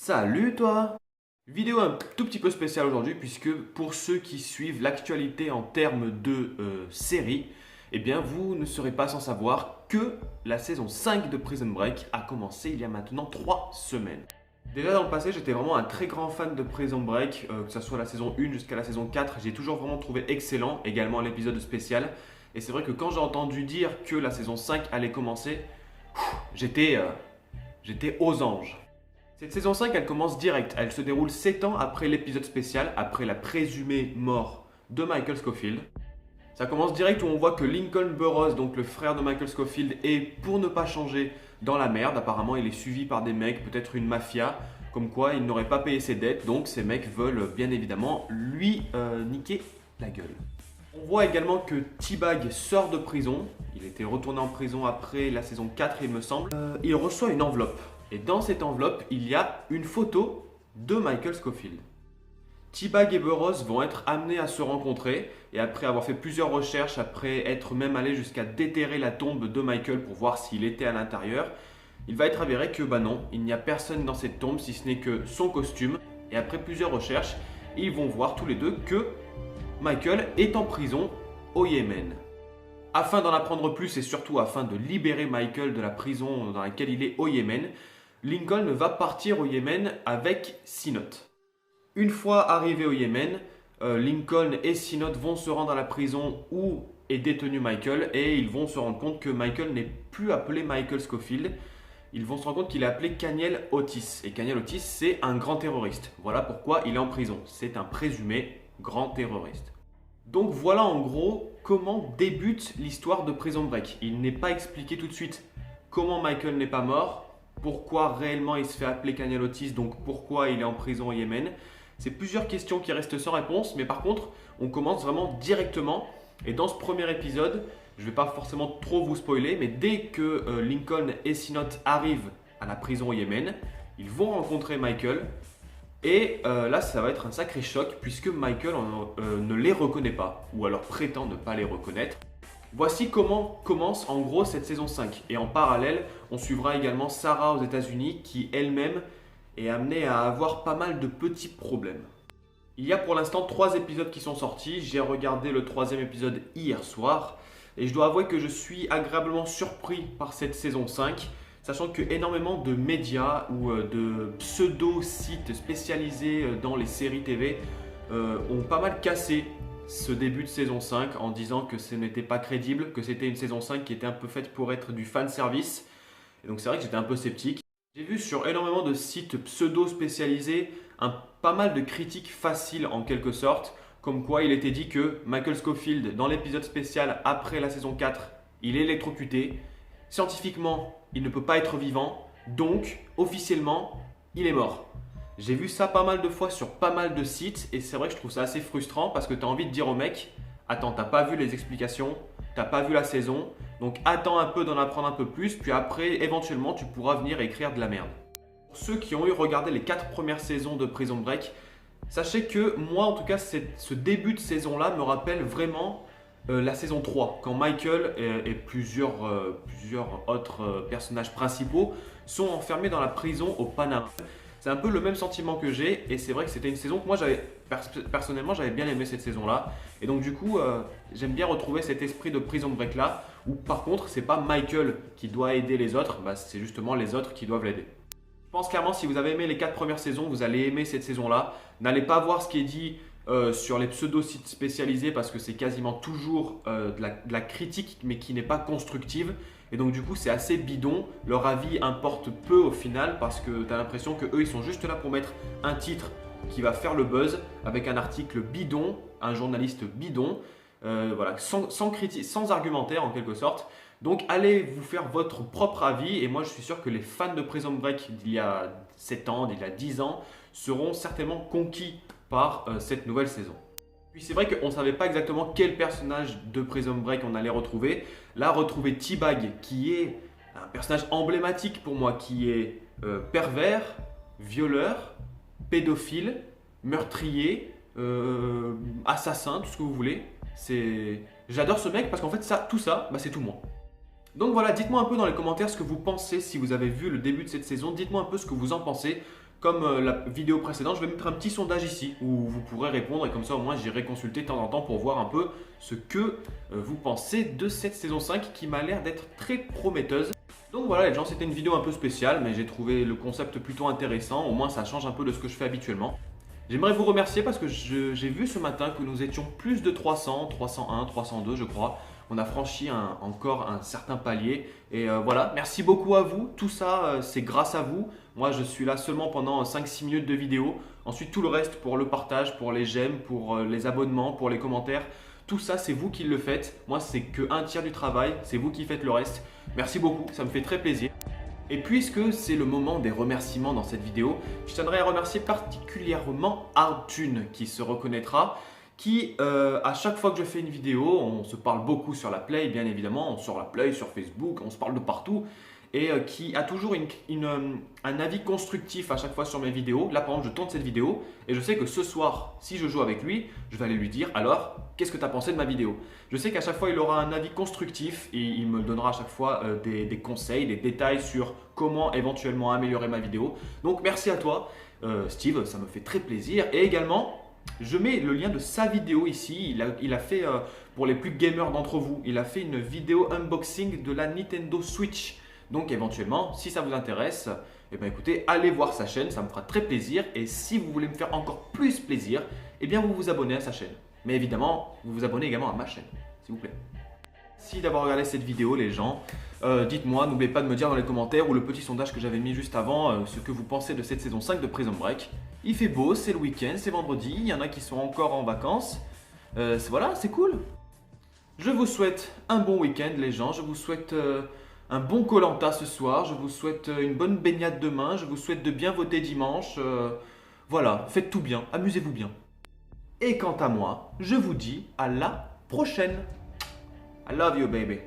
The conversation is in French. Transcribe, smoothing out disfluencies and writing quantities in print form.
Salut toi! Vidéo un tout petit peu spéciale aujourd'hui puisque pour ceux qui suivent l'actualité en termes de série, eh bien vous ne serez pas sans savoir que la saison 5 de Prison Break a commencé il y a maintenant 3 semaines. Déjà dans le passé, j'étais vraiment un très grand fan de Prison Break, que ce soit la saison 1 jusqu'à la saison 4, j'ai toujours vraiment trouvé excellent, également l'épisode spécial. Et c'est vrai que quand j'ai entendu dire que la saison 5 allait commencer, j'étais j'étais aux anges. Cette saison 5, elle commence direct. Elle se déroule 7 ans après l'épisode spécial, après la présumée mort de Michael Scofield. Ça commence direct où on voit que Lincoln Burrows, donc le frère de Michael Scofield, est, pour ne pas changer, dans la merde. Apparemment, il est suivi par des mecs, peut-être une mafia, comme quoi il n'aurait pas payé ses dettes. Donc ces mecs veulent bien évidemment lui niquer la gueule. On voit également que T-Bag sort de prison. Il était retourné en prison après la saison 4, il me semble. Il reçoit une enveloppe. Et dans cette enveloppe, il y a une photo de Michael Scofield. T-Bag et Burrows vont être amenés à se rencontrer et après avoir fait plusieurs recherches, après être même allé jusqu'à déterrer la tombe de Michael pour voir s'il était à l'intérieur, il va être avéré que non, il n'y a personne dans cette tombe si ce n'est que son costume. Et après plusieurs recherches, ils vont voir tous les deux que Michael est en prison au Yémen. Afin d'en apprendre plus et surtout afin de libérer Michael de la prison dans laquelle il est au Yémen, Lincoln va partir au Yémen avec Sinot. Une fois arrivé au Yémen, Lincoln et Sinot vont se rendre à la prison où est détenu Michael et ils vont se rendre compte que Michael n'est plus appelé Michael Scofield. Ils vont se rendre compte qu'il est appelé Kaniel Otis. Et Kaniel Otis, c'est un grand terroriste. Voilà pourquoi il est en prison. C'est un présumé grand terroriste. Donc voilà en gros comment débute l'histoire de Prison Break. Il n'est pas expliqué tout de suite comment Michael n'est pas mort, pourquoi réellement il se fait appeler Kaniel Otis, donc pourquoi il est en prison au Yémen. C'est plusieurs questions qui restent sans réponse, mais par contre, on commence vraiment directement. Et dans ce premier épisode, je ne vais pas forcément trop vous spoiler, mais dès que Lincoln et Sinot arrivent à la prison au Yémen, ils vont rencontrer Michael. Et là, ça va être un sacré choc puisque Michael ne les reconnaît pas, ou alors prétend ne pas les reconnaître. Voici comment commence en gros cette saison 5. Et en parallèle, on suivra également Sarah aux États-Unis qui elle-même est amenée à avoir pas mal de petits problèmes. Il y a pour l'instant 3 épisodes qui sont sortis. J'ai regardé le 3e épisode hier soir. Et je dois avouer que je suis agréablement surpris par cette saison 5. Sachant que énormément de médias ou de pseudo-sites spécialisés dans les séries TV ont pas mal cassé ce début de saison 5 en disant que ce n'était pas crédible, que c'était une saison 5 qui était un peu faite pour être du fan service. Et donc c'est vrai que j'étais un peu sceptique. J'ai vu sur énormément de sites pseudo-spécialisés pas mal de critiques faciles en quelque sorte, comme quoi il était dit que Michael Scofield, dans l'épisode spécial après la saison 4, il est électrocuté. Scientifiquement, il ne peut pas être vivant, donc officiellement, il est mort. J'ai vu ça pas mal de fois sur pas mal de sites et c'est vrai que je trouve ça assez frustrant parce que tu as envie de dire au mec, attends, t'as pas vu les explications, t'as pas vu la saison, donc attends un peu d'en apprendre un peu plus, puis après, éventuellement, tu pourras venir écrire de la merde. Pour ceux qui ont eu regardé les 4 premières saisons de Prison Break, sachez que moi, en tout cas, ce début de saison-là me rappelle vraiment la saison 3, quand Michael et plusieurs autres personnages principaux sont enfermés dans la prison au Panama. C'est un peu le même sentiment que j'ai et c'est vrai que c'était une saison que moi personnellement j'avais bien aimé cette saison-là. Et donc du coup j'aime bien retrouver cet esprit de Prison Break là où par contre c'est pas Michael qui doit aider les autres, c'est justement les autres qui doivent l'aider. Je pense clairement si vous avez aimé les 4 premières saisons, vous allez aimer cette saison-là. N'allez pas voir ce qui est dit sur les pseudo-sites spécialisés parce que c'est quasiment toujours de la critique mais qui n'est pas constructive. Et donc du coup c'est assez bidon, leur avis importe peu au final parce que tu as l'impression qu'eux ils sont juste là pour mettre un titre qui va faire le buzz avec un article bidon, un journaliste bidon, voilà, sans critique, sans argumentaire en quelque sorte. Donc allez vous faire votre propre avis et moi je suis sûr que les fans de Prison Break d'il y a 7 ans, d'il y a 10 ans seront certainement conquis par cette nouvelle saison. Puis c'est vrai qu'on ne savait pas exactement quel personnage de Prison Break on allait retrouver. Là, retrouver T-Bag qui est un personnage emblématique pour moi, qui est pervers, violeur, pédophile, meurtrier, assassin, tout ce que vous voulez. J'adore ce mec parce qu'en fait tout ça, c'est tout moi. Donc voilà, dites-moi un peu dans les commentaires ce que vous pensez si vous avez vu le début de cette saison. Dites-moi un peu ce que vous en pensez. comme la vidéo précédente, je vais mettre un petit sondage ici où vous pourrez répondre et comme ça au moins j'irai consulter de temps en temps pour voir un peu ce que vous pensez de cette saison 5 qui m'a l'air d'être très prometteuse. Donc voilà les gens, c'était une vidéo un peu spéciale mais j'ai trouvé le concept plutôt intéressant, au moins ça change un peu de ce que je fais habituellement. J'aimerais vous remercier parce que j'ai vu ce matin que nous étions plus de 300, 301, 302 je crois. On a franchi encore un certain palier et voilà, merci beaucoup à vous. Tout ça, c'est grâce à vous. Moi, je suis là seulement pendant 5-6 minutes de vidéo. Ensuite, tout le reste pour le partage, pour les j'aime, pour les abonnements, pour les commentaires. Tout ça, c'est vous qui le faites. Moi, c'est que un tiers du travail. C'est vous qui faites le reste. Merci beaucoup, ça me fait très plaisir. Et puisque c'est le moment des remerciements dans cette vidéo, je tiendrais à remercier particulièrement Artune qui se reconnaîtra, qui à chaque fois que je fais une vidéo, on se parle beaucoup sur la Play bien évidemment, sur la Play, sur Facebook, on se parle de partout et qui a toujours un avis constructif à chaque fois sur mes vidéos. Là par exemple je tourne cette vidéo et je sais que ce soir si je joue avec lui, je vais aller lui dire alors qu'est-ce que tu as pensé de ma vidéo. Je sais qu'à chaque fois il aura un avis constructif et il me donnera à chaque fois des conseils, des détails sur comment éventuellement améliorer ma vidéo. Donc merci à toi Steve, ça me fait très plaisir et également je mets le lien de sa vidéo ici, il a fait, pour les plus gamers d'entre vous, il a fait une vidéo unboxing de la Nintendo Switch. Donc éventuellement, si ça vous intéresse, eh bien, écoutez, allez voir sa chaîne, ça me fera très plaisir. Et si vous voulez me faire encore plus plaisir, eh bien vous vous abonnez à sa chaîne. Mais évidemment, vous vous abonnez également à ma chaîne, s'il vous plaît. Merci d'avoir regardé cette vidéo les gens. Dites-moi, n'oubliez pas de me dire dans les commentaires ou le petit sondage que j'avais mis juste avant ce que vous pensez de cette saison 5 de Prison Break. Il fait beau, c'est le week-end, c'est vendredi, il y en a qui sont encore en vacances. Voilà, c'est cool. Je vous souhaite un bon week-end les gens, je vous souhaite un bon Koh-Lanta ce soir, je vous souhaite une bonne baignade demain, je vous souhaite de bien voter dimanche. Voilà, faites tout bien, amusez-vous bien. Et quant à moi, je vous dis à la prochaine. I love you baby.